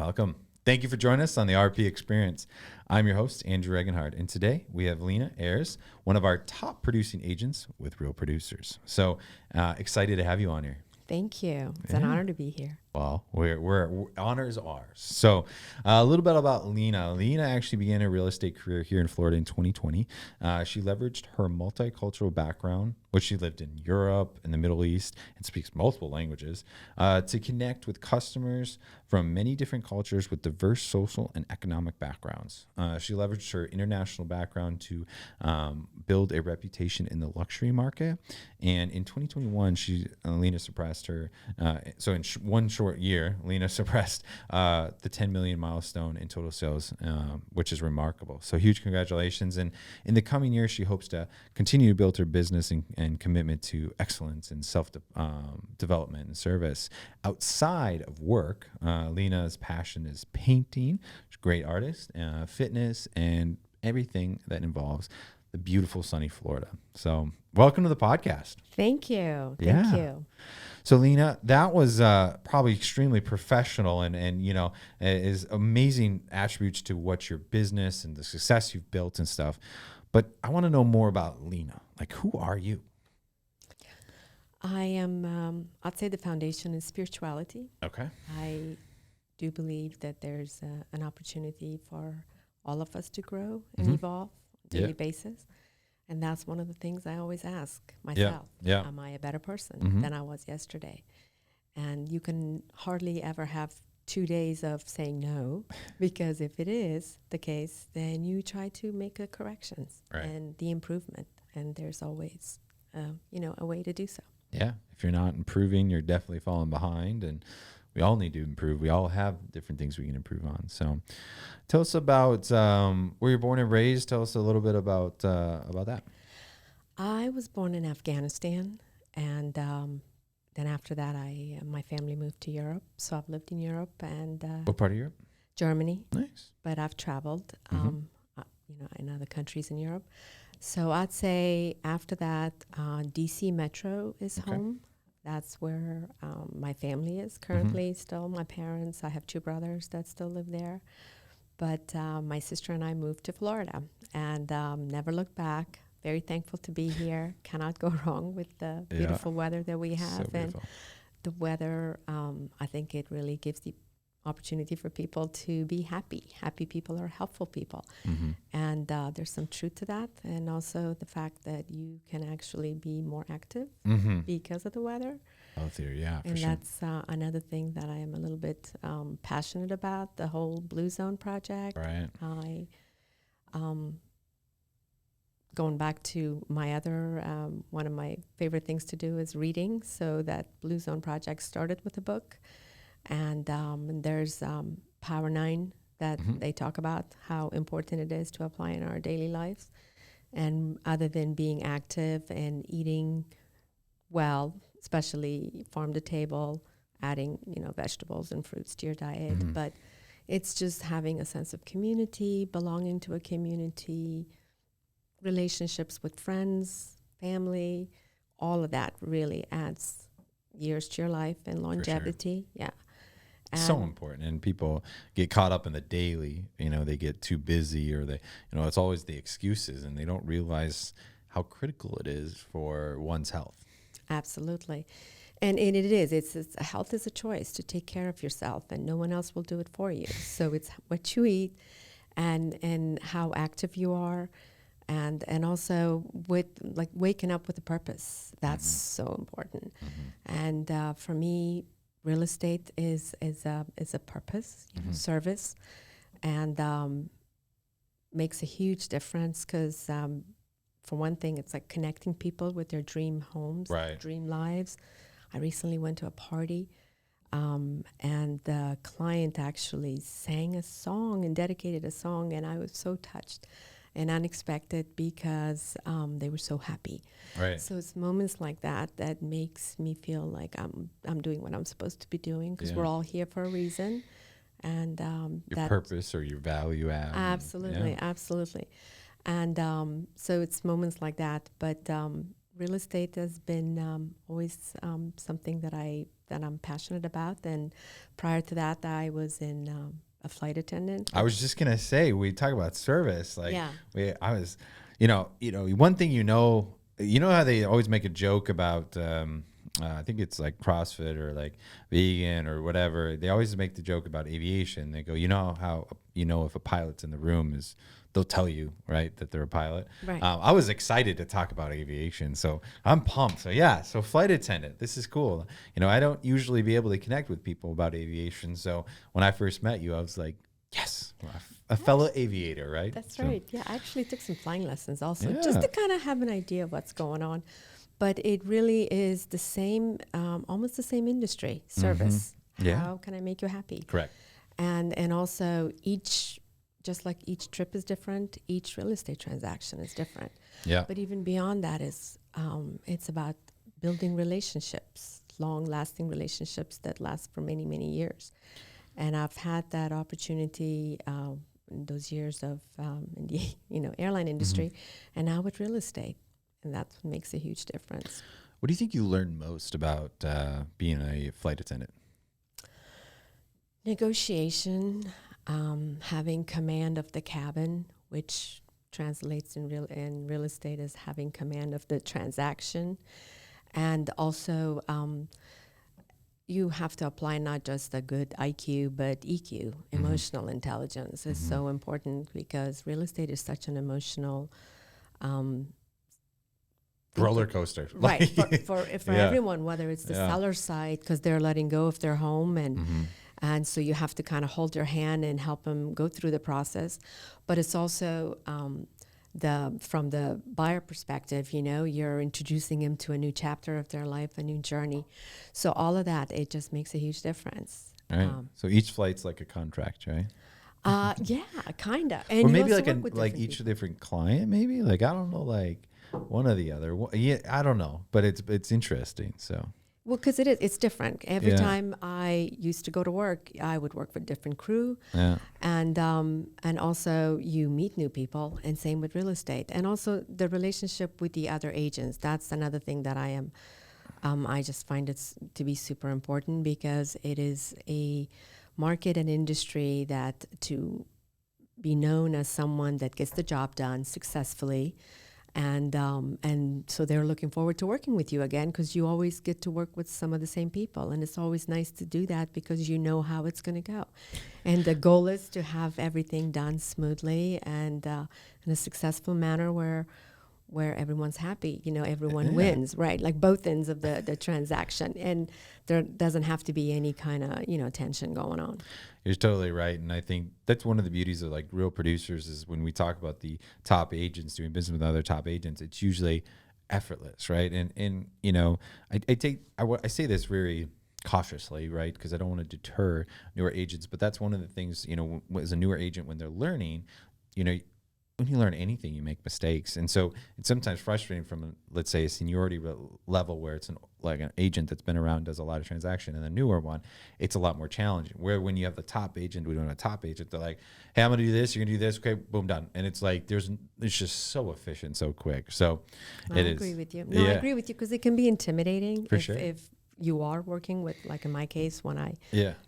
Welcome. Thank you for joining us on the RP Experience. I'm your host, Andrew Regenhard, and today we have Lina Ayers, one of our top producing agents with Real Producers. So excited to have you on here. Thank you. It's an honor to be here. Well, we're honors ours. So a little bit about Lina. Lina actually began her real estate career here in Florida in 2020. She leveraged her multicultural background, which she lived in Europe and the Middle East and speaks multiple languages, to connect with customers from many different cultures with diverse social and economic backgrounds. She leveraged her international background to build a reputation in the luxury market. And in 2021, Lina surpassed her. So in one short year, Lina surpassed the 10 million milestone in total sales, which is remarkable. So huge congratulations. And in the coming years, she hopes to continue to build her business and commitment to excellence and self-development and service. Outside of work, Lina's passion is painting. She's a great artist, fitness, and everything that involves the beautiful sunny Florida. So welcome to the podcast. Thank you. Thank you. So Lina, that was probably extremely professional and you know, is amazing attributes to what your business and the success you've built and stuff. But I want to know more about Lina. Like, who are you? I am, I'd say the foundation is spirituality. Okay. I do believe that there's an opportunity for all of us to grow and evolve on a daily basis. And that's one of the things I always ask myself. Yeah. Am I a better person than I was yesterday? And you can hardly ever have 2 days of saying no, because if it is the case, then you try to make the corrections and the improvement. And there's always, a way to do so. Yeah. If you're not improving, you're definitely falling behind. And we all need to improve. We all have different things we can improve on. So tell us about where you're born and raised. Tell us a little bit about that. I was born in Afghanistan, and then after that, my family moved to Europe. So I've lived in Europe and What part of Europe? Germany. Nice. But I've traveled, in other countries in Europe. So I'd say after that, DC Metro is home. That's where my family is currently still. My parents, I have 2 brothers that still live there. But my sister and I moved to Florida and never looked back. Very thankful to be here. Cannot go wrong with the beautiful weather that we have. So and the weather, I think it really gives the opportunity for people to be happy. Happy people are helpful people. And there's some truth to that. And also the fact that you can actually be more active because of the weather. Healthier, yeah, and that's another thing that I am a little bit passionate about, the whole Blue Zone project. Right. Going back to my other, one of my favorite things to do is reading. So that Blue Zone project started with a book. And there's Power 9 that they talk about how important it is to apply in our daily lives. And other than being active and eating well, especially farm to table, adding, vegetables and fruits to your diet. But it's just having a sense of community, belonging to a community, relationships with friends, family, all of that really adds years to your life and longevity. Yeah. So important. And people get caught up in the daily, they get too busy or it's always the excuses and they don't realize how critical it is for one's health. Absolutely. And it is. It's health is a choice to take care of yourself and no one else will do it for you. So it's what you eat and how active you are and also with like waking up with a purpose. That's so important. And for me, real estate is a purpose, service, and makes a huge difference because for one thing, it's like connecting people with their dream homes, dream lives. I recently went to a party and the client actually sang a song and dedicated a song, and I was so touched and unexpected because they were so happy. Right. So it's moments like that that makes me feel like I'm doing what I'm supposed to be doing because we're all here for a reason. And your purpose or your value add. Absolutely, absolutely. And so it's moments like that. But real estate has been always something that I that I'm passionate about. And prior to that, I was in a flight attendant. I was just gonna say, we talk about service. Like, Yeah. I was, one thing, how they always make a joke about, I think it's like CrossFit or like vegan or whatever. They always make the joke about aviation. They go, how, if a pilot's in the room is, they'll tell you, right, that they're a pilot. Right. I was excited to talk about aviation, so I'm pumped. So flight attendant, this is cool. I don't usually be able to connect with people about aviation. So when I first met you, I was like, yes, a fellow aviator, right? That's right. Yeah, I actually took some flying lessons also, Yeah. just to kind of have an idea of what's going on. But it really is the same, almost the same industry, service. Yeah. How can I make you happy? Correct. And also just like each trip is different, each real estate transaction is different. Yeah. But even beyond that is, it's about building relationships, long-lasting relationships that last for many, many years. And I've had that opportunity in those years of in the airline industry, and now with real estate, and that's what makes a huge difference. What do you think you learned most about being a flight attendant? Negotiation, having command of the cabin, which translates in real estate as having command of the transaction, and also you have to apply not just a good IQ but EQ, emotional intelligence is so important, because real estate is such an emotional Roller coaster, right? For Yeah. everyone, whether it's the seller side because they're letting go of their home, and so you have to kind of hold their hand and help them go through the process. But it's also from the buyer perspective, you're introducing them to a new chapter of their life, a new journey. So all of that, it just makes a huge difference. Right. So each flight's like a contract, right? Yeah, kind of. Or maybe like each different client, maybe like, I don't know, like one or the other. Yeah, I don't know, but it's interesting. So. Well, because it's different. Every Yeah. time I used to go to work, I would work for a different crew. Yeah. And also you meet new people, and same with real estate. And also the relationship with the other agents. That's another thing that I just find it to be super important, because it is a market and industry that to be known as someone that gets the job done successfully. And so they're looking forward to working with you again, because you always get to work with some of the same people. And it's always nice to do that, because you know how it's going to go. And the goal is to have everything done smoothly and in a successful manner where everyone's happy, everyone wins, right? Like both ends of the transaction. And there doesn't have to be any kind of, tension going on. You're totally right. And I think that's one of the beauties of like real producers is when we talk about the top agents doing business with other top agents, it's usually effortless, right? And I say this very cautiously, right? Because I don't want to deter newer agents, but that's one of the things, as a newer agent, when they're learning, when you learn anything, you make mistakes. And so it's sometimes frustrating from, let's say, a seniority level where it's like an agent that's been around, does a lot of transaction, and the newer one, it's a lot more challenging. Where when you have the top agent, we don't have a top agent, they're like, hey, I'm going to do this, you're going to do this, okay, boom, done. And it's like, it's just so efficient, so quick. So I agree with you. No, I agree with you, because it can be intimidating if you are working with, like in my case, when I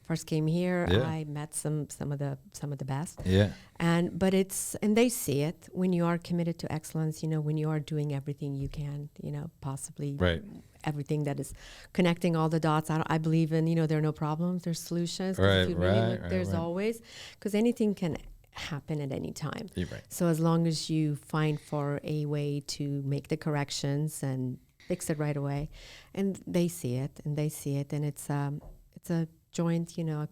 first came here, I met some of the best. Yeah. But and they see it when you are committed to excellence, when you are doing everything you can, possibly everything that is connecting all the dots. I believe in, there are no problems, there's solutions. 'Cause if you really look, there's always, because anything can happen at any time. You're right. So as long as you find for a way to make the corrections and fix it right away, and they see it, and it's a joint, a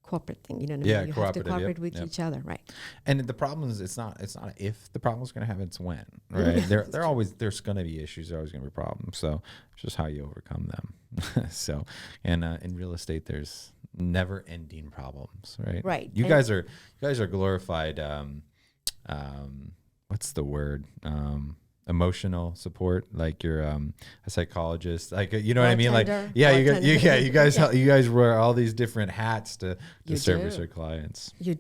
corporate thing, you know what I mean? You have to cooperate with each other, right? And the problem is, it's not if the problem is going to happen, it's when, right? There's going to be issues, there's always going to be problems. So it's just how you overcome them. So, and in real estate, there's never ending problems, right? Right. You guys are glorified. What's the word? Emotional support, like you're a psychologist, like what I mean, like you guys wear all these different hats to service your clients. You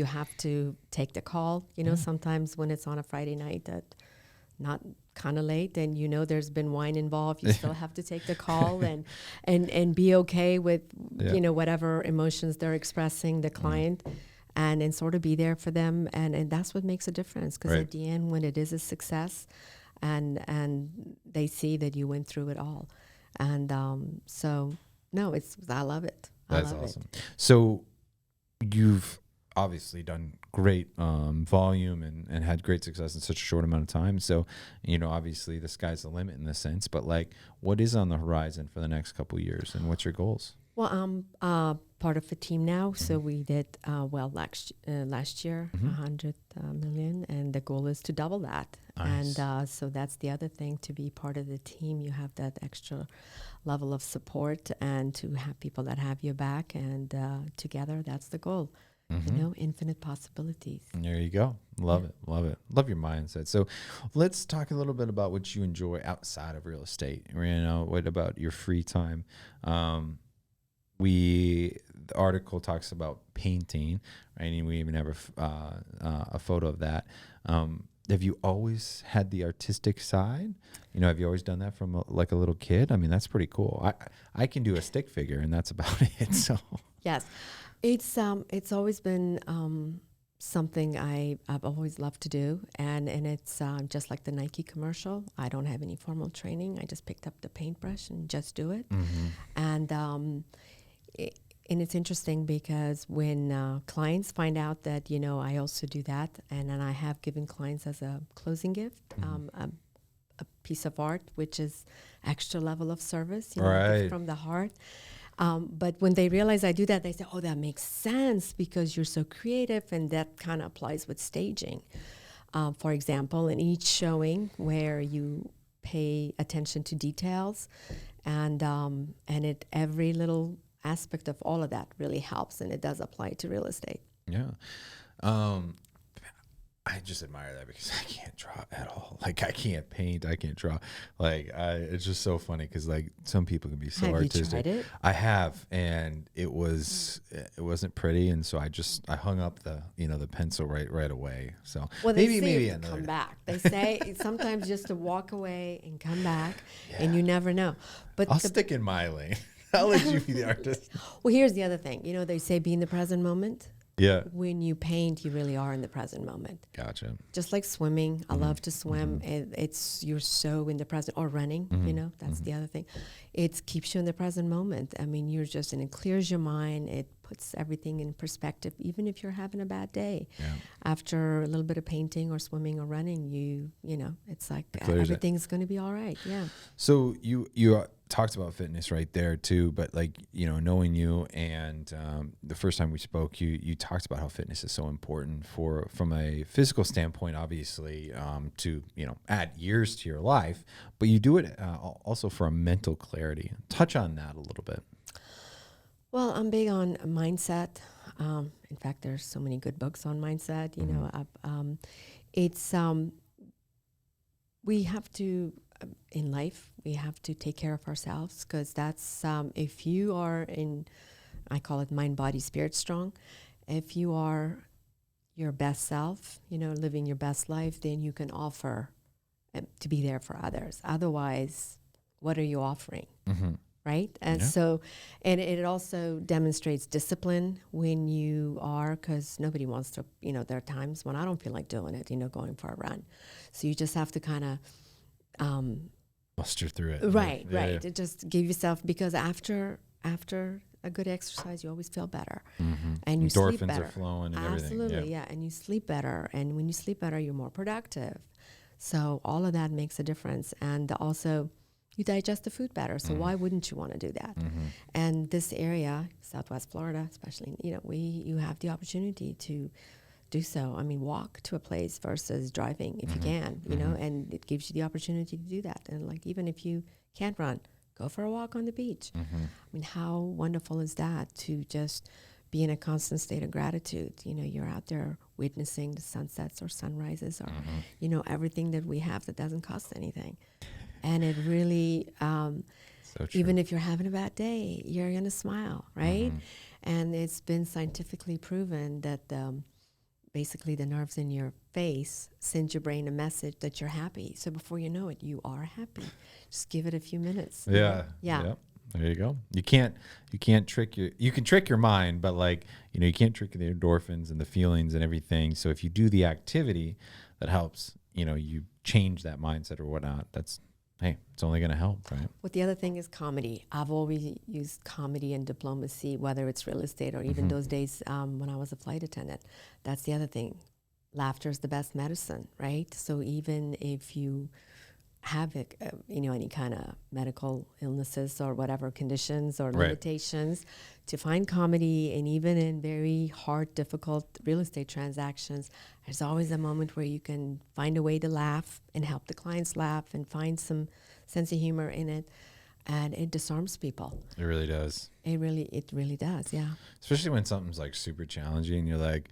have to take the call, sometimes when it's on a Friday night that not kind of late and there's been wine involved, you still have to take the call and be okay with whatever emotions they're expressing, the client, and sort of be there for them, and that's what makes a difference, because at the end, when it is a success and they see that you went through it all, and so no, I love it. That's awesome. So you've obviously done great volume and had great success in such a short amount of time. So, obviously the sky's the limit in this sense, but like, what is on the horizon for the next couple of years, and what's your goals? Well, I'm part of a team now. So we did last year, 100 million, and the goal is to double that. Nice. And so that's the other thing, to be part of the team. You have that extra level of support, and to have people that have your back, and together, that's the goal. Infinite possibilities. There you go. Love it. Love your mindset. So let's talk a little bit about what you enjoy outside of real estate. What about your free time? The article talks about painting, right? And we even have a photo of that. Have you always had the artistic side? Have you always done that from like a little kid? I mean, that's pretty cool. I can do a stick figure, and that's about it. So yes, it's always been something I've always loved to do, and it's just like the Nike commercial. I don't have any formal training. I just picked up the paintbrush and just do it. And it's interesting, because when clients find out that I also do that, and then I have given clients as a closing gift a piece of art, which is extra level of service, from the heart. But when they realize I do that, they say, "Oh, that makes sense, because you're so creative," and that kind of applies with staging. For example, in each showing where you pay attention to details, and every little aspect of all of that really helps, and it does apply to real estate. Yeah. I just admire that, because I can't draw at all. Like, I can't paint, I can't draw. Like, it's just so funny, because like some people can be so artistic. Have you tried it? I have, and it wasn't pretty, and so I hung up the the pencil right away. So maybe another come back. They say sometimes just to walk away and come back, and you never know. But I'll stick in my lane. I'll let you be the artist. Well, here's the other thing. They say be in the present moment. Yeah. When you paint, you really are in the present moment. Gotcha. Just like swimming. I love to swim. You're so in the present, or running, that's the other thing. It keeps you in the present moment. I mean, and it clears your mind. It puts everything in perspective, even if you're having a bad day. Yeah. After a little bit of painting or swimming or running, it's like everything's going to be all right. Yeah. So you talked about fitness right there too, but like, knowing you, and the first time we spoke, you talked about how fitness is so important from a physical standpoint, obviously, to add years to your life, but you do it also for a mental clarity. Touch on that a little bit. Well, I'm big on mindset. In fact, there's so many good books on mindset. We have to, in life, we have to take care of ourselves, because that's, if you are I call it mind, body, spirit strong. If you are your best self, living your best life, then you can offer to be there for others. Otherwise, what are you offering? Right? And so, and it also demonstrates discipline when you are, because nobody wants to, there are times when I don't feel like doing it, going for a run. So you just have to kind of muster through it. Right. Yeah. Just give yourself, because after a good exercise, you always feel better. And you endorphins sleep better. Are flowing and Absolutely, everything. yeah. And you sleep better. And when you sleep better, you're more productive. So all of that makes a difference. And also, you digest the food better. So why wouldn't you want to do that? And this area, Southwest Florida, especially, you have the opportunity to do so. I mean, walk to a place versus driving if you can, and it gives you the opportunity to do that. And like, even if you can't run, go for a walk on the beach. I mean, how wonderful is that, to just be in a constant state of gratitude? You're out there witnessing the sunsets or sunrises, or, everything that we have that doesn't cost anything. And it really, even if you're having a bad day, you're going to smile, right? And it's been scientifically proven that basically the nerves in your face send your brain a message that you're happy. So before you know it, you are happy. Just give it a few minutes. Yeah. Yeah. Yep. There you go. You can trick your mind, but like, you can't trick the endorphins and the feelings and everything. So if you do the activity that helps, you change that mindset or whatnot, it's only going to help, right? But the other thing is comedy. I've always used comedy and diplomacy, whether it's real estate or even those days when I was a flight attendant. That's the other thing. Laughter is the best medicine, right? So even if you have any kind of medical illnesses or whatever conditions or limitations, to find comedy, and even in very hard, difficult real estate transactions, there's always a moment where you can find a way to laugh and help the clients laugh and find some sense of humor in it, and it disarms people. It really does. It really does, yeah. Especially when something's like super challenging, you're like,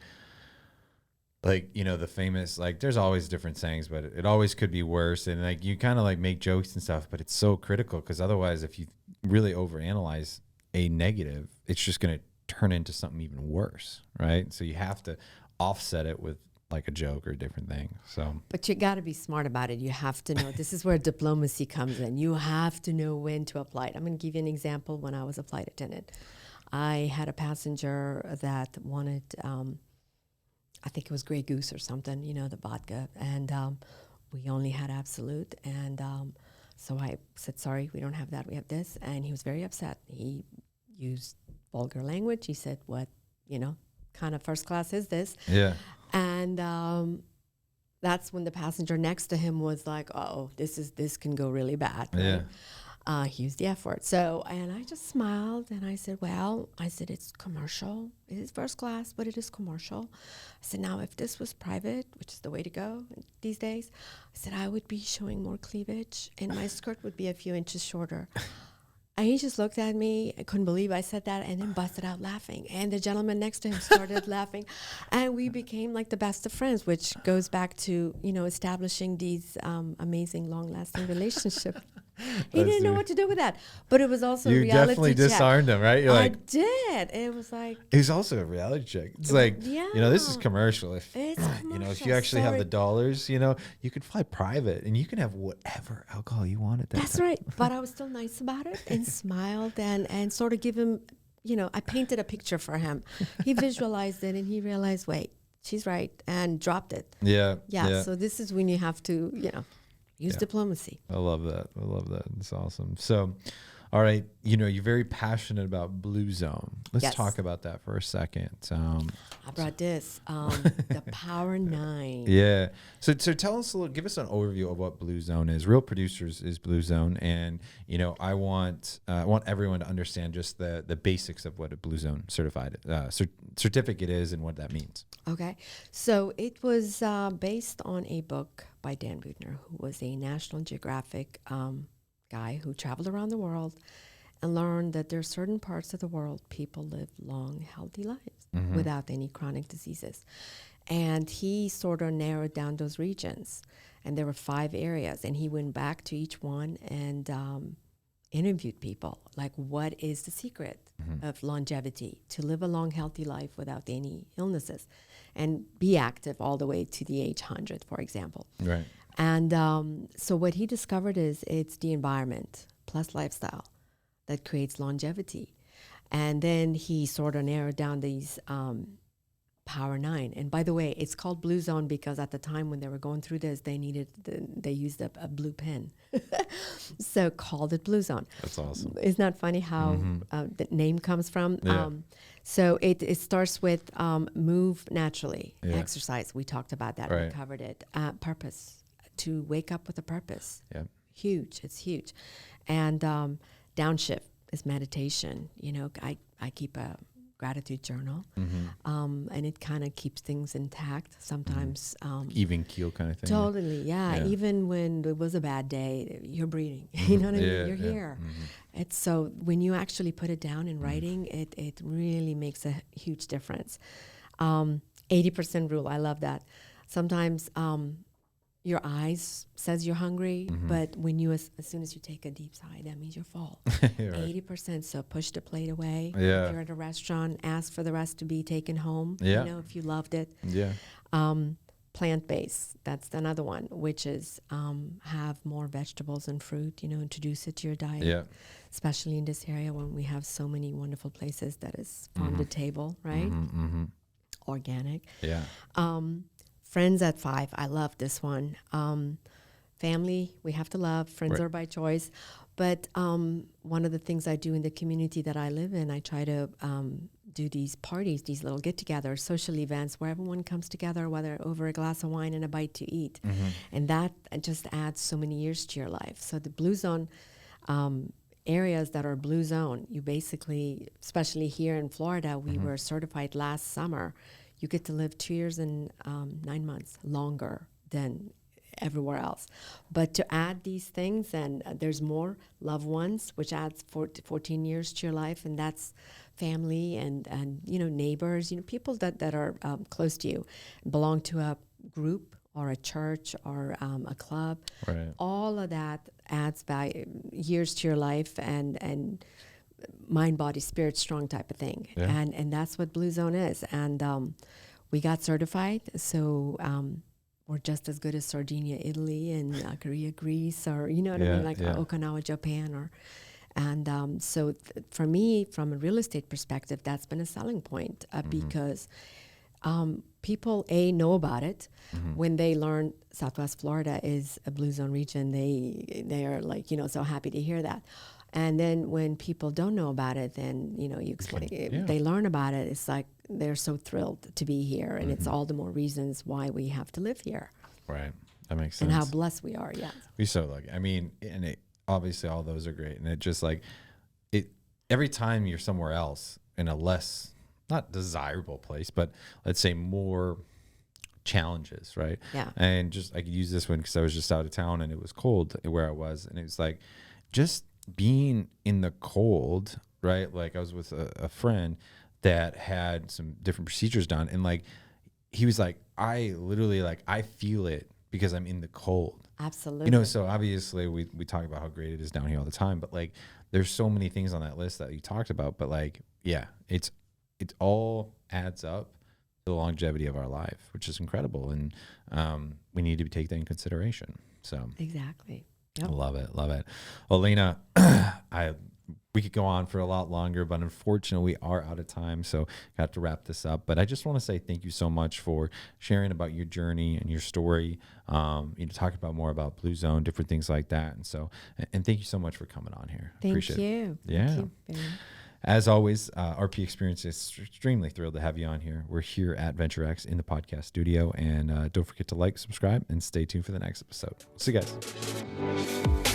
the famous, like, there's always different sayings, but it always could be worse. And like, you kind of like make jokes and stuff, but it's so critical, because otherwise, if you really overanalyze a negative, it's just going to turn into something even worse, right? So you have to offset it with like a joke or a different thing. So, but you got to be smart about it. You have to know. This is where diplomacy comes in. You have to know when to apply it. I'm going to give you an example. When I was a flight attendant, I had a passenger that wanted, I think it was Grey Goose or something, the vodka, and we only had Absolute. And so I said, sorry, we don't have that. We have this. And he was very upset. He used vulgar language. He said, what, kind of first class is this? Yeah. And that's when the passenger next to him was like, oh, this can go really bad. Right? Yeah. He used the F word. So, and I just smiled and I said, it's commercial. It is first class, but it is commercial. I said, now, if this was private, which is the way to go these days, I said, I would be showing more cleavage and my skirt would be a few inches shorter. And he just looked at me. I couldn't believe I said that, and then busted out laughing. And the gentleman next to him started laughing. And we became like the best of friends, which goes back to, establishing these amazing, long-lasting relationships. He didn't know what to do with that. But it was also a reality check. You definitely disarmed him, right? You're I like, did. It was like... It was also a reality check. It's like, this is commercial. If if you actually have the dollars, you could fly private and you can have whatever alcohol you want at that That's time. right. But I was still nice about it and smiled and sort of give him, I painted a picture for him. He visualized it and he realized, wait, she's right, and dropped it. Yeah. So this is when you have to, use diplomacy. I love that. It's awesome. So, all right, you're very passionate about Blue Zone. Let's talk about that for a second. I brought this, the Power 9. Yeah. So tell us give us an overview of what Blue Zone is. Real Producers is Blue Zone, and I want everyone to understand just the basics of what a Blue Zone certificate is and what that means. Okay. So it was based on a book by Dan Buettner, who was a National Geographic guy who traveled around the world and learned that there are certain parts of the world people live long, healthy lives without any chronic diseases. And he sort of narrowed down those regions. And there were 5 areas. And he went back to each one and interviewed people. Like, what is the secret of longevity? To live a long, healthy life without any illnesses. And be active all the way to the age 100, for example. Right. And so what he discovered is it's the environment plus lifestyle that creates longevity. And then he sort of narrowed down these Power 9. And by the way, it's called Blue Zone because at the time when they were going through this, they used a blue pen. So called it Blue Zone. That's awesome. Isn't that funny how the name comes from? Yeah. So it starts with move naturally, exercise. We talked about that. Right. We covered it. Purpose, to wake up with a purpose. Yeah. Huge. It's huge. And downshift is meditation. I keep a gratitude journal, and it kind of keeps things intact. Sometimes even keel kind of thing. Totally, yeah. Even when it was a bad day, you're breathing. You know what I mean? You're here. It's so when you actually put it down in writing, it really makes a huge difference. 80% rule. I love that. Sometimes your eyes says you're hungry, but when you as soon as you take a deep sigh, that means you're full. You're right. 80%. So push the plate away. Yeah. If you're at a restaurant, ask for the rest to be taken home. Yeah. You know, if you loved it. Yeah. Plant-based, that's another one, which is have more vegetables and fruit. You know, introduce it to your diet. Yeah. Especially in this area when we have so many wonderful places that is farm to table, right? Organic. Yeah. Friends at 5. I love this one. Family, we have to love. Friends Right. are by choice. But one of the things I do in the community that I live in, I try to do these parties, these little get-togethers, social events where everyone comes together, whether over a glass of wine and a bite to eat. And that just adds so many years to your life. So the Blue Zone areas that are Blue Zone, you basically, especially here in Florida, we were certified last summer. You get to live 2 years and 9 months longer than everywhere else. But to add these things, and there's more loved ones, which adds 14 years to your life, and that's family and you know, neighbors, you know, people that are close to you, belong to a group or a church or a club. Right. All of that adds value, years to your life, and mind, body, spirit, strong type of thing. Yeah. And that's what Blue Zone is. And we got certified, so we're just as good as Sardinia, Italy, and Korea, Greece, or you know what I mean, like Okinawa, Japan, or. And so for me, from a real estate perspective, that's been a selling point because people know about it. When they learn Southwest Florida is a Blue Zone region, they are like, you know, so happy to hear that. And then when people don't know about it, then, you know, you explain, they learn about it. It's like they're so thrilled to be here. And it's all the more reasons why we have to live here. Right. That makes sense. And how blessed we are. Yeah. We're so lucky. I mean, and obviously all those are great. And it just like, every time you're somewhere else in a less, not desirable place, but let's say more challenges, right? Yeah. And just, I could use this one because I was just out of town and it was cold where I was. And it was like, just being in the cold, right? Like I was with a friend that had some different procedures done. And like, he was like, I literally like, I feel it because I'm in the cold. Absolutely. You know, so obviously we talk about how great it is down here all the time, but like there's so many things on that list that you talked about, but like, yeah, it all adds up to the longevity of our life, which is incredible. And we need to take that in consideration. So exactly. Yep. I love it. Love it. Well, Lina, we could go on for a lot longer, but unfortunately we are out of time. So got to wrap this up, but I just want to say thank you so much for sharing about your journey and your story. You know, talk about more about Blue Zone, different things like that. And so, and thank you so much for coming on here. Appreciate it. Yeah. Thank you. As always, RP Experience is extremely thrilled to have you on here. We're here at VentureX in the podcast studio, and don't forget to like, subscribe, and stay tuned for the next episode. See you guys.